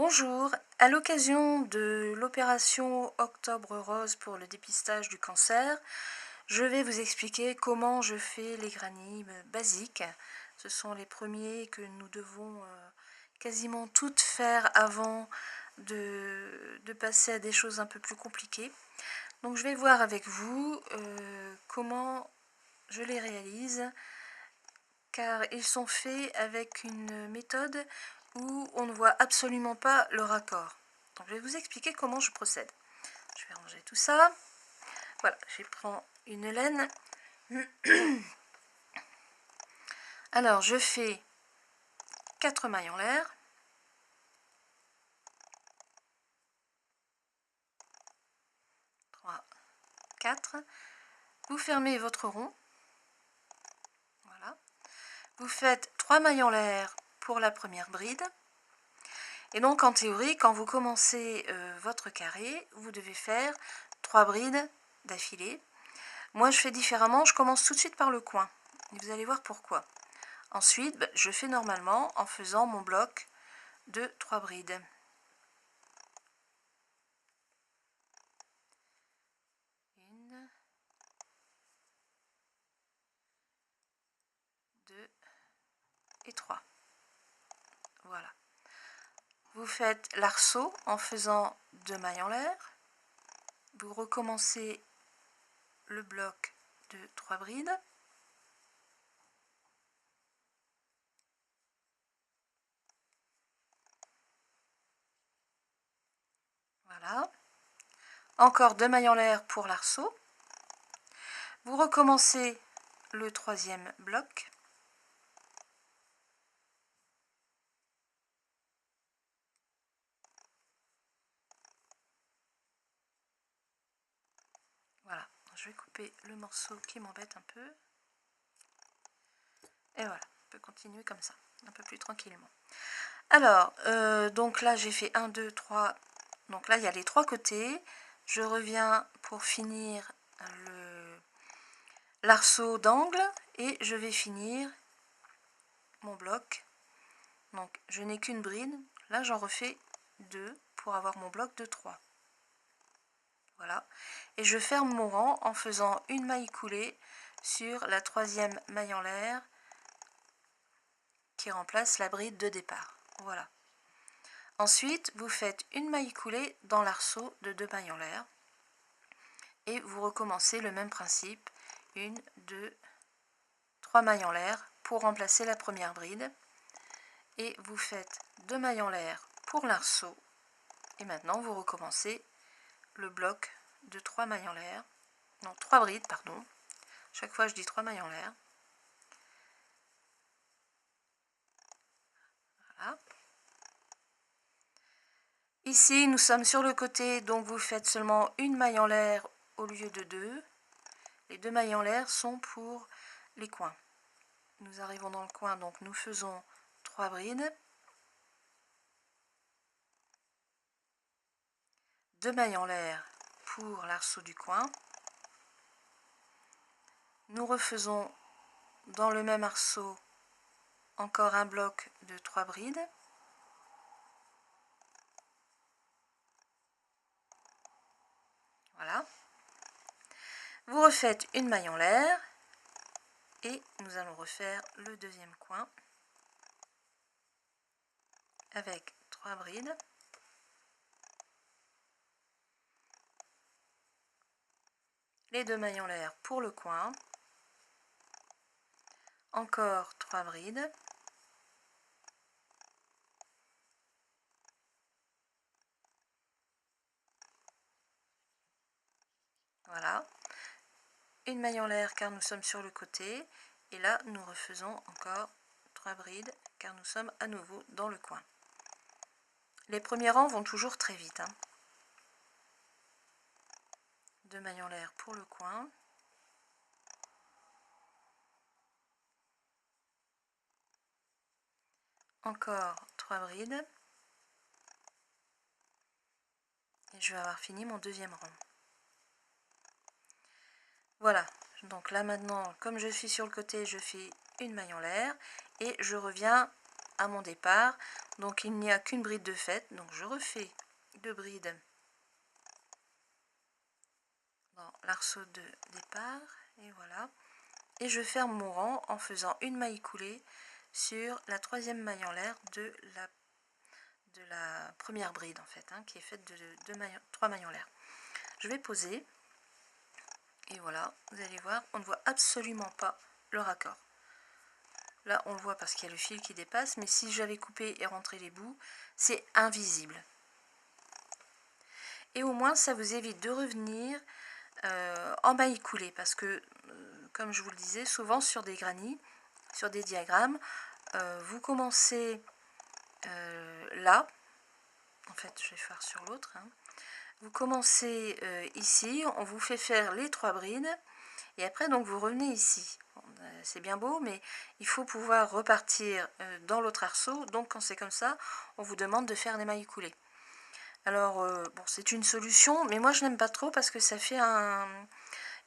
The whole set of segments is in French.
Bonjour, à l'occasion de l'opération Octobre Rose pour le dépistage du cancer, je vais vous expliquer comment je fais les granimes basiques. Ce sont les premiers que nous devons quasiment toutes faire avant de passer à des choses un peu plus compliquées. Donc je vais voir avec vous comment je les réalise, car ils sont faits avec une méthode où on ne voit absolument pas le raccord. Donc je vais vous expliquer comment je procède. Je vais ranger tout ça. Voilà, je prends une laine. Alors je fais 4 mailles en l'air. 3, 4. Vous fermez votre rond. Voilà. Vous faites 3 mailles en l'air pour la première bride. Et donc en théorie, quand vous commencez votre carré, vous devez faire 3 brides d'affilée. Moi je fais différemment, je commence tout de suite par le coin. Et vous allez voir pourquoi. Ensuite, je fais normalement en faisant mon bloc de 3 brides. 1, 2 et 3. Voilà. Vous faites l'arceau en faisant 2 mailles en l'air. Vous recommencez le bloc de 3 brides. Voilà. Encore 2 mailles en l'air pour l'arceau. Vous recommencez le troisième bloc. Voilà. Je vais couper le morceau qui m'embête un peu. Et voilà, on peut continuer comme ça, un peu plus tranquillement. Alors, donc là j'ai fait 1, 2, 3. Donc là il y a les 3 côtés. Je reviens pour finir l'arceau d'angle et je vais finir mon bloc. Donc je n'ai qu'une bride. Là j'en refais 2 pour avoir mon bloc de 3. Voilà. Et je ferme mon rang en faisant une maille coulée sur la troisième maille en l'air qui remplace la bride de départ. Voilà. Ensuite, vous faites une maille coulée dans l'arceau de 2 mailles en l'air et vous recommencez le même principe, 1, 2, 3 mailles en l'air pour remplacer la première bride et vous faites 2 mailles en l'air pour l'arceau et maintenant vous recommencez le bloc de 3 mailles en l'air, non 3 brides pardon, chaque fois je dis 3 mailles en l'air. Voilà. Ici nous sommes sur le côté, donc vous faites seulement une maille en l'air au lieu de 2. Les 2 mailles en l'air sont pour les coins. Nous arrivons dans le coin, donc nous faisons 3 brides, 2 mailles en l'air pour l'arceau du coin. Nous refaisons dans le même arceau encore un bloc de 3 brides. Voilà. Vous refaites une maille en l'air et nous allons refaire le deuxième coin avec 3 brides. Les 2 mailles en l'air pour le coin. Encore 3 brides. Voilà. Une maille en l'air car nous sommes sur le côté. Et là, nous refaisons encore 3 brides car nous sommes à nouveau dans le coin. Les premiers rangs vont toujours très vite. 2 mailles en l'air pour le coin. Encore 3 brides. Et je vais avoir fini mon deuxième rang. Voilà, donc là maintenant, comme je suis sur le côté, je fais une maille en l'air et je reviens à mon départ, donc il n'y a qu'une bride de fait, donc je refais 2 brides dans l'arceau de départ, et voilà, et je ferme mon rang en faisant une maille coulée sur la troisième maille en l'air de la première bride en fait, hein, qui est faite de 3 mailles en l'air. Je vais poser, et voilà, vous allez voir, on ne voit absolument pas le raccord. Là on le voit parce qu'il y a le fil qui dépasse, mais si j'avais coupé et rentré les bouts, c'est invisible. Et au moins ça vous évite de revenir en maille coulée, parce que comme je vous le disais, souvent sur des granits, sur des diagrammes, vous commencez là, en fait je vais faire sur l'autre, hein. Vous commencez ici, on vous fait faire les 3 brides, et après donc vous revenez ici. Bon, c'est bien beau, mais il faut pouvoir repartir dans l'autre arceau, donc quand c'est comme ça, on vous demande de faire des mailles coulées. Alors, bon, c'est une solution, mais moi je n'aime pas trop parce que ça fait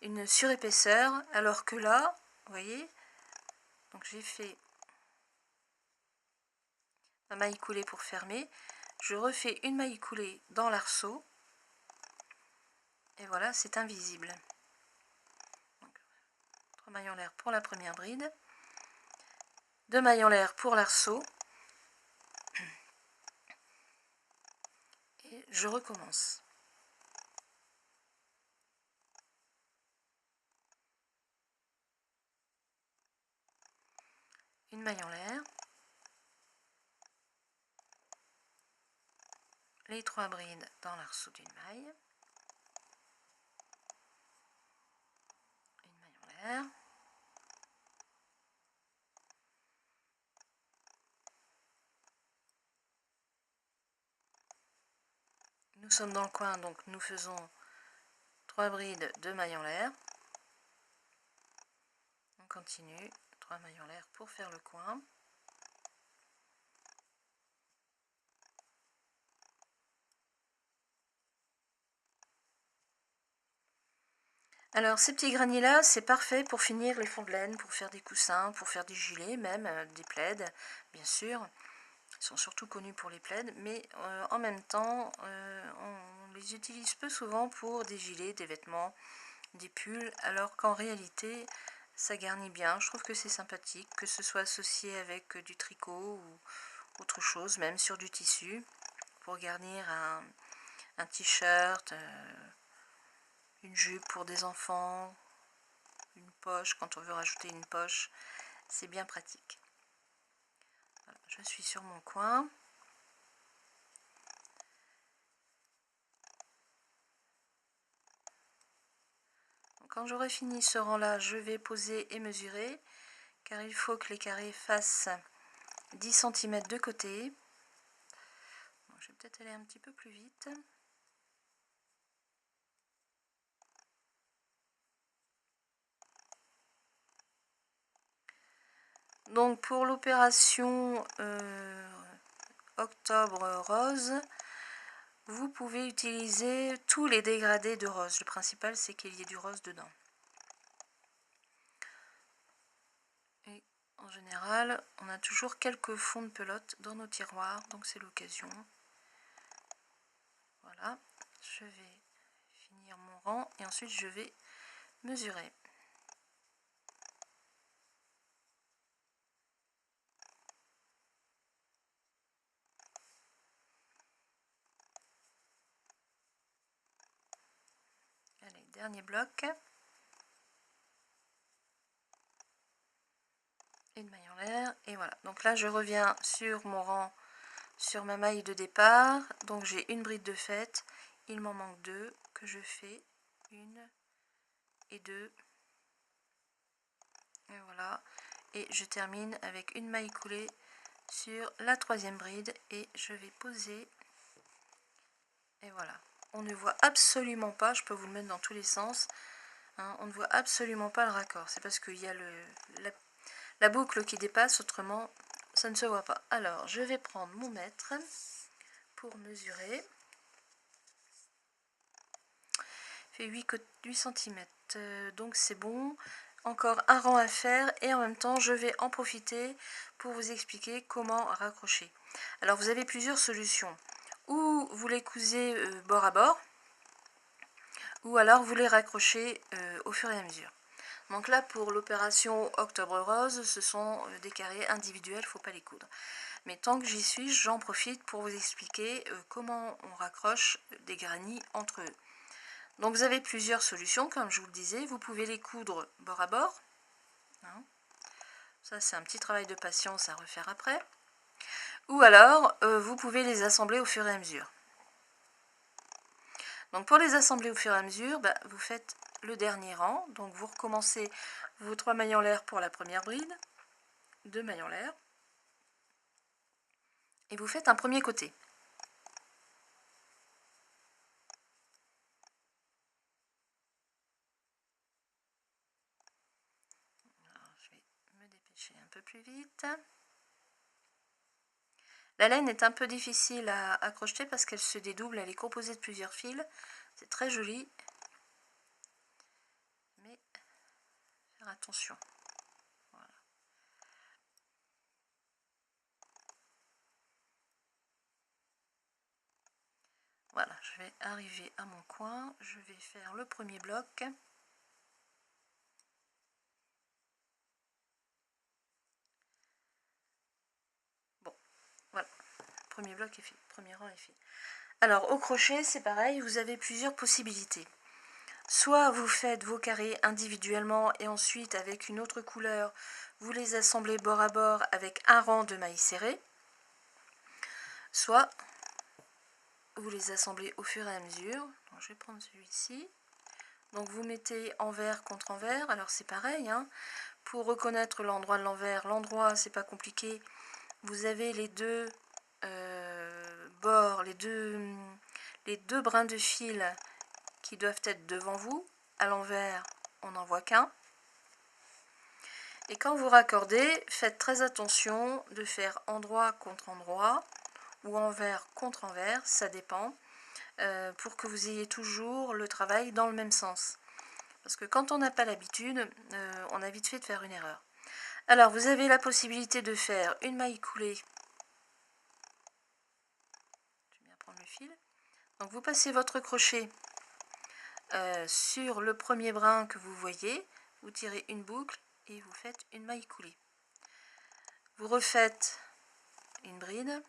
une surépaisseur, alors que là, vous voyez, donc j'ai fait ma maille coulée pour fermer, je refais une maille coulée dans l'arceau, et voilà, c'est invisible. Donc, 3 mailles en l'air pour la première bride, 2 mailles en l'air pour l'arceau, et je recommence. Une maille en l'air, les 3 brides dans l'arceau d'une maille, une maille en l'air, nous sommes dans le coin, donc nous faisons 3 brides, 2 mailles en l'air, on continue, 3 mailles en l'air pour faire le coin. Alors ces petits granits là, c'est parfait pour finir les fonds de laine, pour faire des coussins, pour faire des gilets même, des plaids, bien sûr. Ils sont surtout connus pour les plaids, mais en même temps, on les utilise peu souvent pour des gilets, des vêtements, des pulls, alors qu'en réalité, ça garnit bien. Je trouve que c'est sympathique, que ce soit associé avec du tricot ou autre chose, même sur du tissu, pour garnir un t-shirt, une jupe pour des enfants, une poche, quand on veut rajouter une poche, c'est bien pratique. Voilà, je suis sur mon coin. Quand j'aurai fini ce rang là, je vais poser et mesurer, car il faut que les carrés fassent 10 cm de côté. Donc, je vais peut-être aller un petit peu plus vite. Donc pour l'opération octobre rose, vous pouvez utiliser tous les dégradés de rose. Le principal, c'est qu'il y ait du rose dedans. Et en général, on a toujours quelques fonds de pelote dans nos tiroirs, donc c'est l'occasion. Voilà, je vais finir mon rang et ensuite je vais mesurer. Allez, dernier bloc. Une maille en l'air, et voilà. Donc là, je reviens sur mon rang, sur ma maille de départ. Donc j'ai une bride de fait, il m'en manque 2 que je fais, 1 et 2. Et voilà. Et je termine avec une maille coulée sur la troisième bride et je vais poser. Et voilà. On ne voit absolument pas, je peux vous le mettre dans tous les sens, hein, on ne voit absolument pas le raccord. C'est parce qu'il y a la boucle qui dépasse, autrement ça ne se voit pas. Alors je vais prendre mon mètre pour mesurer. Il fait 8 cm, donc c'est bon. encore un rang à faire et en même temps je vais en profiter pour vous expliquer comment raccrocher. Alors vous avez plusieurs solutions. Ou vous les cousez bord à bord, ou alors vous les raccrochez au fur et à mesure. Donc là pour l'opération Octobre Rose, ce sont des carrés individuels, il ne faut pas les coudre. Mais tant que j'y suis, j'en profite pour vous expliquer comment on raccroche des granits entre eux. Donc vous avez plusieurs solutions, comme je vous le disais. Vous pouvez les coudre bord à bord. Hein. Ça c'est un petit travail de patience à refaire après. Ou alors vous pouvez les assembler au fur et à mesure. Donc pour les assembler au fur et à mesure, vous faites le dernier rang. Donc vous recommencez vos 3 mailles en l'air pour la première bride, 2 mailles en l'air. Et vous faites un premier côté. Alors, je vais me dépêcher un peu plus vite. La laine est un peu difficile à crocheter parce qu'elle se dédouble, elle est composée de plusieurs fils. C'est très joli, mais faire attention. Voilà. Voilà, je vais arriver à mon coin, je vais faire le premier bloc. Bon, voilà, premier bloc est fait, premier rang est fait. Alors au crochet, c'est pareil, vous avez plusieurs possibilités. Soit vous faites vos carrés individuellement et ensuite avec une autre couleur, vous les assemblez bord à bord avec un rang de mailles serrées. Soit vous les assemblez au fur et à mesure. Donc, je vais prendre celui-ci. Donc vous mettez envers contre envers. Alors c'est pareil, hein. Pour reconnaître l'endroit de l'envers, l'endroit c'est pas compliqué. Vous avez les deux bords, les deux brins de fil qui doivent être devant vous. À l'envers, on n'en voit qu'un. Et quand vous raccordez, faites très attention de faire endroit contre endroit ou envers contre envers, ça dépend, pour que vous ayez toujours le travail dans le même sens. Parce que quand on n'a pas l'habitude, on a vite fait de faire une erreur. Alors, vous avez la possibilité de faire une maille coulée. Je vais bien prendre le fil. Donc, vous passez votre crochet sur le premier brin que vous voyez. Vous tirez une boucle et vous faites une maille coulée. Vous refaites une bride.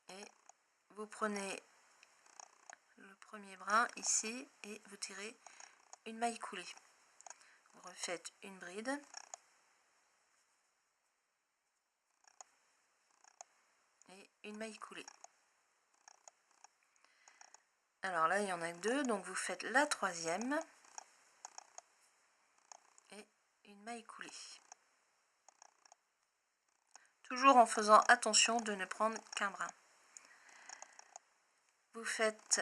Et vous prenez le premier brin ici et vous tirez une maille coulée. Vous refaites une bride. Et une maille coulée. Alors là, il y en a deux, donc vous faites la troisième et une maille coulée. Toujours en faisant attention de ne prendre qu'un brin. Vous faites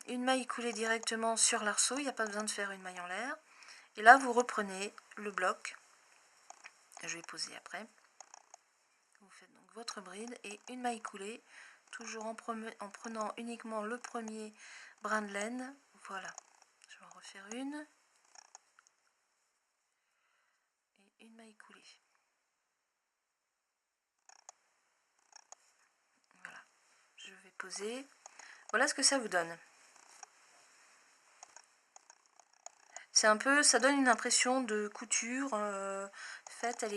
une maille coulée directement sur l'arceau, il n'y a pas besoin de faire une maille en l'air. Et là, vous reprenez le bloc. Je vais poser après. Vous faites donc votre bride et une maille coulée, toujours en prenant uniquement le premier brin de laine. Voilà, je vais en refaire une. Et une maille coulée. Voilà, je vais poser. Voilà ce que ça vous donne. C'est un peu, ça donne une impression de couture faite à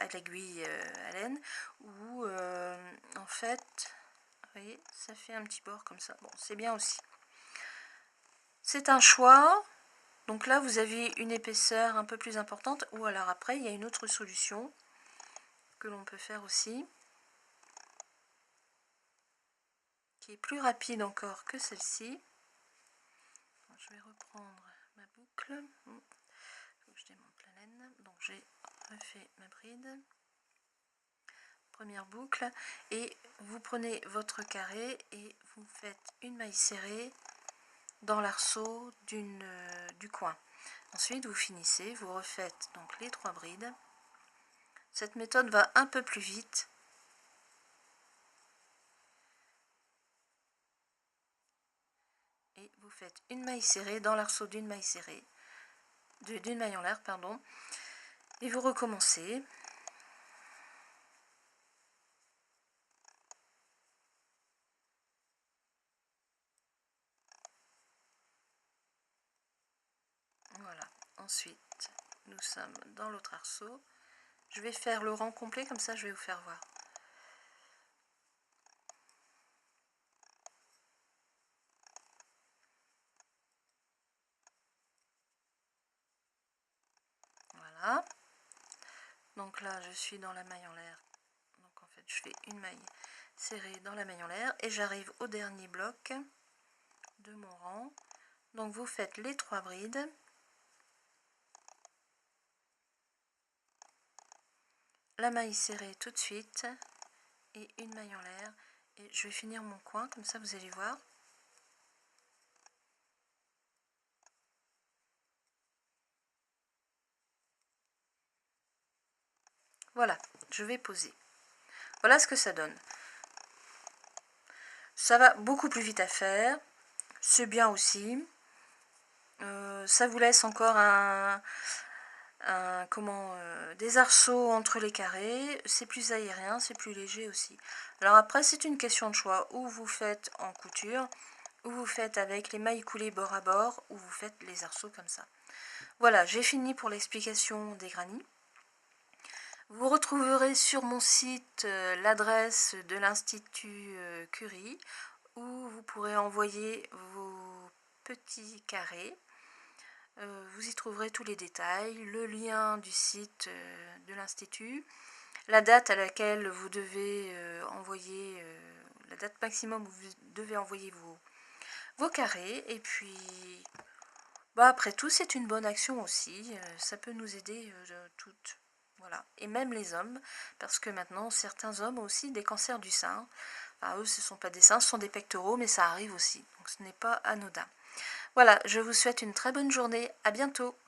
l'aiguille à laine, où en fait, vous voyez, ça fait un petit bord comme ça. Bon, c'est bien aussi. C'est un choix. Donc là, vous avez une épaisseur un peu plus importante, ou alors après, il y a une autre solution que l'on peut faire aussi, qui est plus rapide encore que celle-ci. Je vais reprendre ma boucle. Il faut que je démonte la laine. Donc j'ai refait ma bride. Première boucle. Et vous prenez votre carré et vous faites une maille serrée dans l'arceau du coin. Ensuite, vous finissez, vous refaites donc les 3 brides. Cette méthode va un peu plus vite. Et vous faites faites une maille serrée dans l'arceau d'une maille serrée, d'une maille en l'air, pardon, et vous recommencez. Voilà, ensuite nous sommes dans l'autre arceau. Je vais faire le rang complet, comme ça je vais vous faire voir. Voilà, donc là je suis dans la maille en l'air, donc en fait je fais une maille serrée dans la maille en l'air et j'arrive au dernier bloc de mon rang. Donc vous faites les 3 brides, la maille serrée tout de suite et une maille en l'air, et je vais finir mon coin, comme ça vous allez voir. Voilà, je vais poser. Voilà ce que ça donne. Ça va beaucoup plus vite à faire, c'est bien aussi. Ça vous laisse encore des arceaux entre les carrés, c'est plus aérien, c'est plus léger aussi. Alors après c'est une question de choix, ou vous faites en couture, ou vous faites avec les mailles coulées bord à bord, ou vous faites les arceaux comme ça. Voilà, j'ai fini pour l'explication des granny. Vous retrouverez sur mon site l'adresse de l'Institut Curie, où vous pourrez envoyer vos petits carrés. Vous y trouverez tous les détails, le lien du site de l'Institut, la date à laquelle vous devez envoyer, la date maximum où vous devez envoyer vos carrés, et puis après tout c'est une bonne action aussi, ça peut nous aider toutes. Voilà. Et même les hommes, parce que maintenant certains hommes ont aussi des cancers du sein. Enfin, eux ce ne sont pas des seins, ce sont des pectoraux, mais ça arrive aussi, donc ce n'est pas anodin. Voilà, je vous souhaite une très bonne journée, à bientôt.